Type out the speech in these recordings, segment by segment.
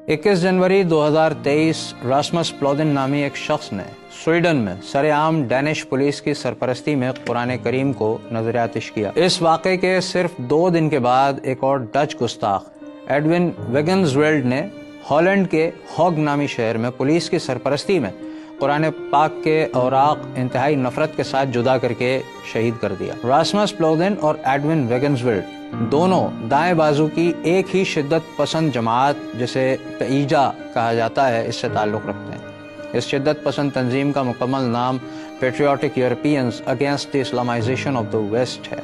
21 जनवरी 2023 Rasmus प्लोदिन नामी एक शख्स ने स्वीडन में सरेआम डैनिश पुलिस की सरपरस्ती में कुरान करीम को नजर आतिश किया। इस वाक़े के सिर्फ 2 दिन के बाद एक और डच गुस्ताख एडविन वेगन्सवेल्ड ने हॉलैंड के हॉग नामी शहर में पुलिस की सरपरस्ती में कुरान पाक के औराक इंतहाई नफरत के साथ जुदा करके शहीद कर दिया। रासमस प्लोदिन और एडविन वेगन्सवेल्ड दोनों दाएं बाजू की एक ही शिद्दत पसंद जमात जिसे पेईजा कहा जाता है इससे ताल्लुक़ रखते हैं। इस शिद्दत पसंद तंजीम का मुकम्मल नाम Patriotic Europeans Against the Islamisation of the West है।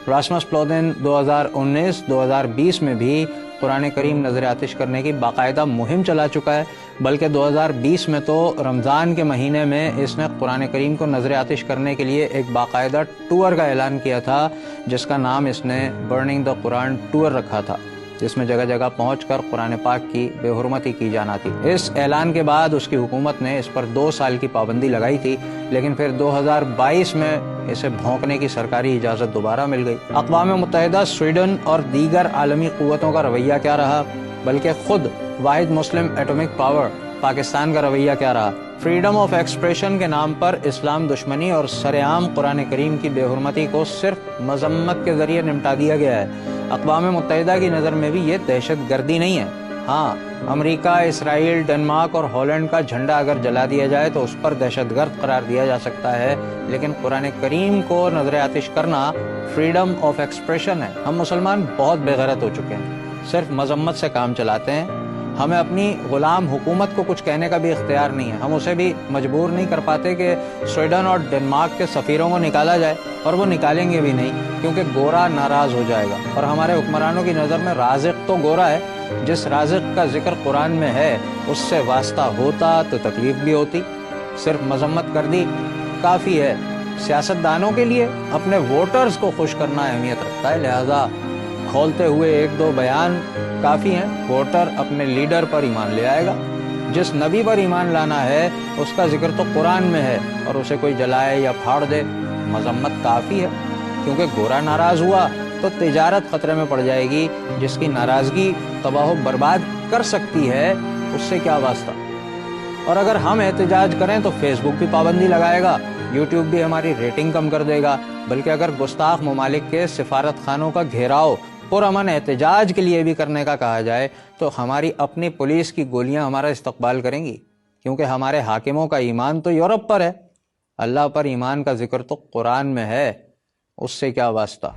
रासमस प्लोदिन 2019-2020 में भी कुरान करीम नजर आतिश करने की बाकायदा मुहिम चला चुका है, बल्कि 2020 में तो रमज़ान के महीने में इसने कुरान करीम को नजर आतिश करने के लिए एक बाकायदा टूर का ऐलान किया था, जिसका नाम इसने बर्निंग द कुरान टूर रखा था, जिसमें जगह जगह पहुंचकर कुरान पाक की बेहुरमती की जाना थी। इस ऐलान के बाद उसकी हुकूमत ने इस पर 2 साल की पाबंदी लगाई थी, लेकिन फिर 2022 में इसे भौंकने की सरकारी इजाज़त दोबारा मिल गई। अक़वाम मुत्तहिदा, स्वीडन और दीगर आलमी क़ुव्वतों का रवैया क्या रहा, बल्कि खुद वाहिद मुस्लिम एटॉमिक पावर पाकिस्तान का रवैया क्या रहा। फ्रीडम ऑफ एक्सप्रेशन के नाम पर इस्लाम दुश्मनी और सरेआम कुरान करीम की बेहुरमती को सिर्फ मजम्मत के ज़रिए निपटा दिया गया है। अक़वाम मुत्तहिदा की नज़र में भी ये दहशत गर्दी नहीं है। हाँ, अमेरिका, इसराइल, डेनमार्क और हॉलैंड का झंडा अगर जला दिया जाए तो उस पर दहशतगर्द करार दिया जा सकता है, लेकिन कुरान करीम को नजर आतिश करना फ्रीडम ऑफ एक्सप्रेशन है। हम मुसलमान बहुत बेगैरत हो चुके हैं, सिर्फ मजम्मत से काम चलाते हैं। हमें अपनी गुलाम हुकूमत को कुछ कहने का भी इख्तियार नहीं है। हम उसे भी मजबूर नहीं कर पाते कि स्वीडन और डेनमार्क के सफ़ीरों को निकाला जाए, और वो निकालेंगे भी नहीं, क्योंकि गोरा नाराज़ हो जाएगा। और हमारे हुक्मरानों की नज़र में राज़िक तो गोरा है, जिस राज़िक का जिक्र कुरान में है उससे वास्ता होता तो तकलीफ भी होती। सिर्फ मजम्मत कर दी काफ़ी है। सियासतदानों के लिए अपने वोटर्स को खुश करना अहमियत रखता है, लिहाजा खोलते हुए 1-2 बयान काफ़ी हैं। वोटर अपने लीडर पर ईमान ले आएगा। जिस नबी पर ईमान लाना है उसका जिक्र तो कुरान में है, और उसे कोई जलाए या फाड़ दे, मजम्मत काफ़ी है। क्योंकि गोरा नाराज़ हुआ तो तिजारत ख़तरे में पड़ जाएगी, जिसकी नाराज़गी तबाह बर्बाद कर सकती है, उससे क्या वास्ता। और अगर हम एहतजाज करें तो फेसबुक भी पाबंदी लगाएगा, यूट्यूब भी हमारी रेटिंग कम कर देगा। बल्कि अगर गुस्ताख ममालिक के सिफारत खानों का घेराव पुरअमन एहतजाज के लिए भी करने का कहा जाए तो हमारी अपनी पुलिस की गोलियां हमारा इस्तकबाल करेंगी, क्योंकि हमारे हाकिमों का ईमान तो यूरोप पर है। अल्लाह पर ईमान का जिक्र तो कुरान में है, उससे क्या वास्ता।